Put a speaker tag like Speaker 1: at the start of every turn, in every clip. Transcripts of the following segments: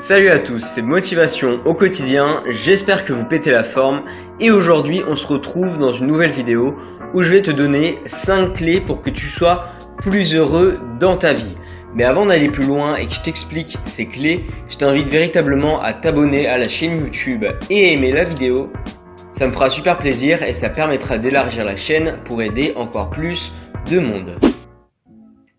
Speaker 1: Salut à tous, c'est Motivation au quotidien, j'espère que vous pétez la forme et aujourd'hui on se retrouve dans une nouvelle vidéo où je vais te donner 5 clés pour que tu sois plus heureux dans ta vie. Mais avant d'aller plus loin et que je t'explique ces clés, je t'invite véritablement à t'abonner à la chaîne YouTube et à aimer la vidéo. Ça me fera super plaisir et ça permettra d'élargir la chaîne pour aider encore plus de monde.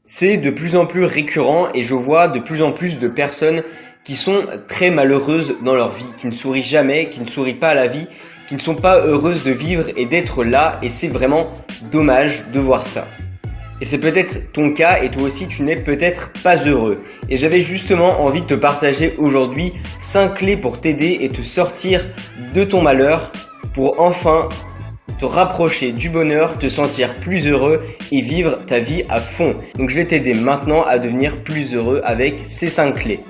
Speaker 1: C'est de plus en plus récurrent et je vois de plus en plus de personnes qui sont très malheureuses dans leur vie, qui ne sourient jamais, qui ne sourient pas à la vie, qui ne sont pas heureuses de vivre et d'être là, et c'est vraiment dommage de voir ça. Et c'est peut-être ton cas et toi aussi tu n'es peut-être pas heureux. Et j'avais justement envie de te partager aujourd'hui 5 clés pour t'aider et te sortir de ton malheur pour enfin te rapprocher du bonheur, te sentir plus heureux et vivre ta vie à fond. Donc je vais t'aider maintenant à devenir plus heureux avec ces 5 clés.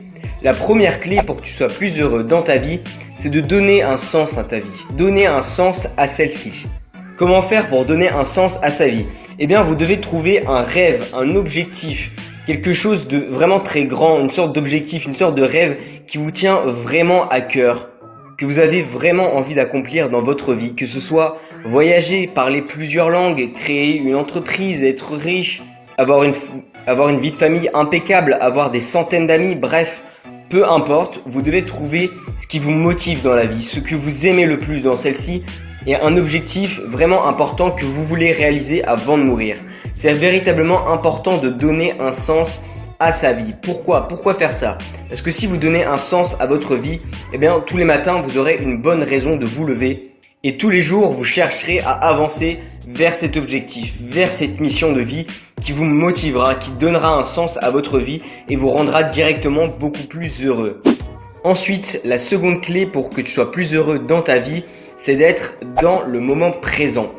Speaker 1: La première clé pour que tu sois plus heureux dans ta vie, c'est de donner un sens à ta vie. Donner un sens à celle-ci. Comment faire pour donner un sens à sa vie? Eh bien, vous devez trouver un rêve, un objectif, quelque chose de vraiment très grand, une sorte d'objectif, une sorte de rêve qui vous tient vraiment à cœur, que vous avez vraiment envie d'accomplir dans votre vie, que ce soit voyager, parler plusieurs langues, créer une entreprise, être riche, avoir une vie de famille impeccable, avoir des centaines d'amis, bref. Peu importe, vous devez trouver ce qui vous motive dans la vie, ce que vous aimez le plus dans celle-ci et un objectif vraiment important que vous voulez réaliser avant de mourir. C'est véritablement important de donner un sens à sa vie. Pourquoi faire ça? Parce que si vous donnez un sens à votre vie, eh bien tous les matins vous aurez une bonne raison de vous lever et tous les jours vous chercherez à avancer vers cet objectif, vers cette mission de vie qui vous motivera, qui donnera un sens à votre vie et vous rendra directement beaucoup plus heureux. Ensuite, la seconde clé pour que tu sois plus heureux dans ta vie, c'est d'être dans le moment présent.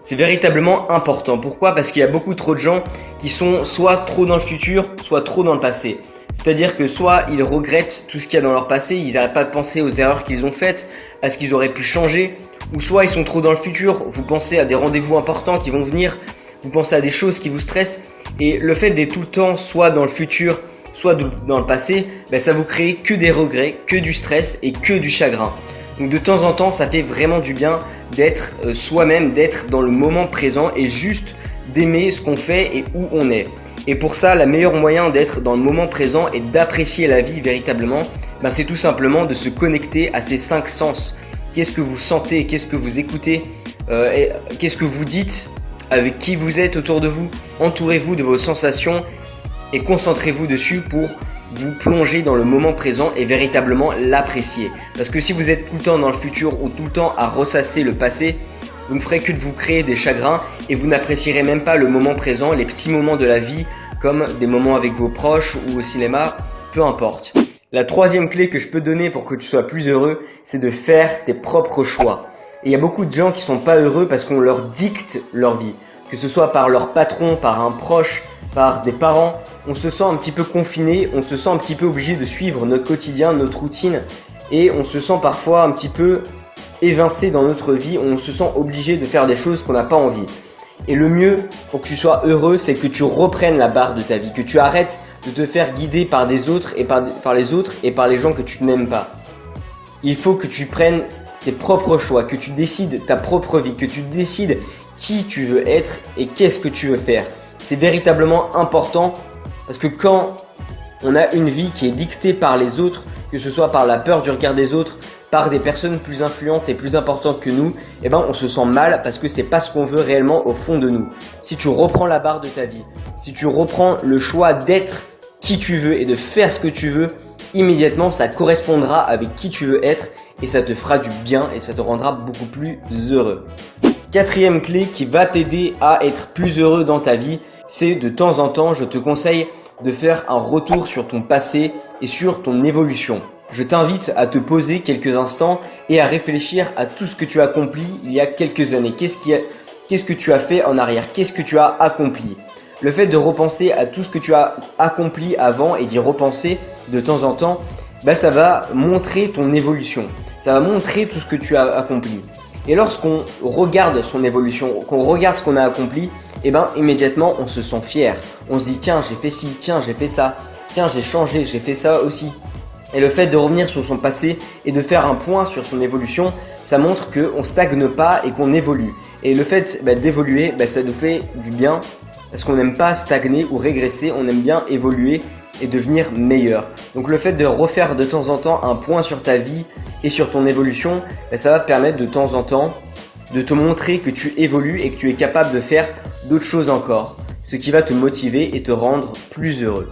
Speaker 1: C'est véritablement important. Pourquoi? Parce qu'il y a beaucoup trop de gens qui sont soit trop dans le futur, soit trop dans le passé. C'est-à-dire que soit ils regrettent tout ce qu'il y a dans leur passé, ils n'arrêtent pas de penser aux erreurs qu'ils ont faites, à ce qu'ils auraient pu changer, ou soit ils sont trop dans le futur, vous pensez à des rendez-vous importants qui vont venir, vous pensez à des choses qui vous stressent, et le fait d'être tout le temps soit dans le futur, soit dans le passé, ça vous crée que des regrets, que du stress et que du chagrin. Donc de temps en temps, ça fait vraiment du bien d'être soi-même, d'être dans le moment présent et juste d'aimer ce qu'on fait et où on est. Et pour ça, le meilleur moyen d'être dans le moment présent et d'apprécier la vie véritablement, c'est tout simplement de se connecter à ces 5 sens. Qu'est-ce que vous sentez? Qu'est-ce que vous écoutez? Qu'est-ce que vous dites? Avec qui vous êtes autour de vous? Entourez-vous de vos sensations et concentrez-vous dessus pour vous plonger dans le moment présent et véritablement l'apprécier. Parce que si vous êtes tout le temps dans le futur ou tout le temps à ressasser le passé, vous ne ferez que de vous créer des chagrins et vous n'apprécierez même pas le moment présent, les petits moments de la vie comme des moments avec vos proches ou au cinéma, peu importe. La troisième clé que je peux donner pour que tu sois plus heureux, c'est de faire tes propres choix. Et il y a beaucoup de gens qui sont pas heureux parce qu'on leur dicte leur vie. Que ce soit par leur patron, par un proche, par des parents, on se sent un petit peu confiné, on se sent un petit peu obligé de suivre notre quotidien, notre routine et on se sent parfois un petit peu évincé dans notre vie, on se sent obligé de faire des choses qu'on n'a pas envie. Et le mieux pour que tu sois heureux, c'est que tu reprennes la barre de ta vie, que tu arrêtes de te faire guider par des autres et par les autres et par les gens que tu n'aimes pas. Il faut que tu prennes tes propres choix, que tu décides ta propre vie, que tu décides qui tu veux être et qu'est-ce que tu veux faire. C'est véritablement important parce que quand on a une vie qui est dictée par les autres, que ce soit par la peur du regard des autres, par des personnes plus influentes et plus importantes que nous, on se sent mal parce que c'est pas ce qu'on veut réellement au fond de nous. Si tu reprends la barre de ta vie, si tu reprends le choix d'être qui tu veux et de faire ce que tu veux, immédiatement ça correspondra avec qui tu veux être et ça te fera du bien et ça te rendra beaucoup plus heureux. Quatrième clé qui va t'aider à être plus heureux dans ta vie, c'est de temps en temps, je te conseille de faire un retour sur ton passé et sur ton évolution. Je t'invite à te poser quelques instants et à réfléchir à tout ce que tu as accompli il y a quelques années. Qu'est-ce que tu as fait en arrière? Qu'est-ce que tu as accompli? Le fait de repenser à tout ce que tu as accompli avant et d'y repenser de temps en temps, ça va montrer ton évolution. Ça va montrer tout ce que tu as accompli. Et lorsqu'on regarde son évolution, qu'on regarde ce qu'on a accompli, immédiatement on se sent fier. On se dit tiens j'ai fait ci, tiens j'ai fait ça, tiens j'ai changé, j'ai fait ça aussi. Et le fait de revenir sur son passé et de faire un point sur son évolution, ça montre qu'on stagne pas et qu'on évolue. Et le fait d'évoluer, ça nous fait du bien parce qu'on n'aime pas stagner ou régresser, on aime bien évoluer et devenir meilleur. Donc le fait de refaire de temps en temps un point sur ta vie et sur ton évolution, ça va te permettre de temps en temps de te montrer que tu évolues et que tu es capable de faire d'autres choses encore, ce qui va te motiver et te rendre plus heureux.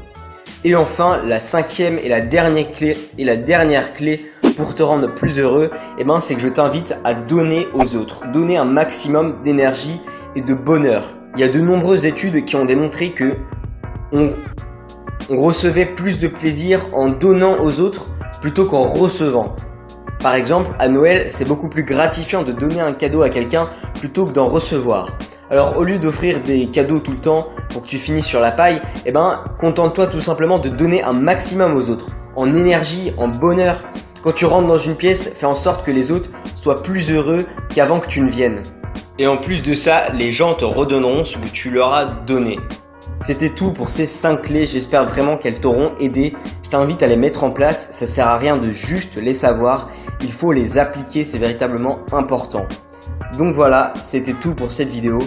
Speaker 1: Et enfin, la cinquième et la dernière clé pour te rendre plus heureux, c'est que je t'invite à donner aux autres, donner un maximum d'énergie et de bonheur. Il y a de nombreuses études qui ont démontré que on recevait plus de plaisir en donnant aux autres plutôt qu'en recevant. Par exemple, à Noël, c'est beaucoup plus gratifiant de donner un cadeau à quelqu'un plutôt que d'en recevoir. Alors au lieu d'offrir des cadeaux tout le temps pour que tu finisses sur la paille, contente-toi tout simplement de donner un maximum aux autres, en énergie, en bonheur. Quand tu rentres dans une pièce, fais en sorte que les autres soient plus heureux qu'avant que tu ne viennes. Et en plus de ça, les gens te redonneront ce que tu leur as donné. C'était tout pour ces 5 clés, j'espère vraiment qu'elles t'auront aidé. Je t'invite à les mettre en place, ça sert à rien de juste les savoir, il faut les appliquer, c'est véritablement important. Donc voilà, c'était tout pour cette vidéo.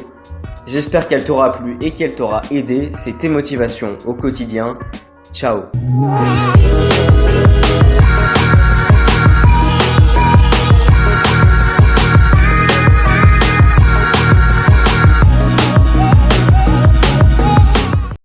Speaker 1: J'espère qu'elle t'aura plu et qu'elle t'aura aidé. C'est tes motivations au quotidien. Ciao.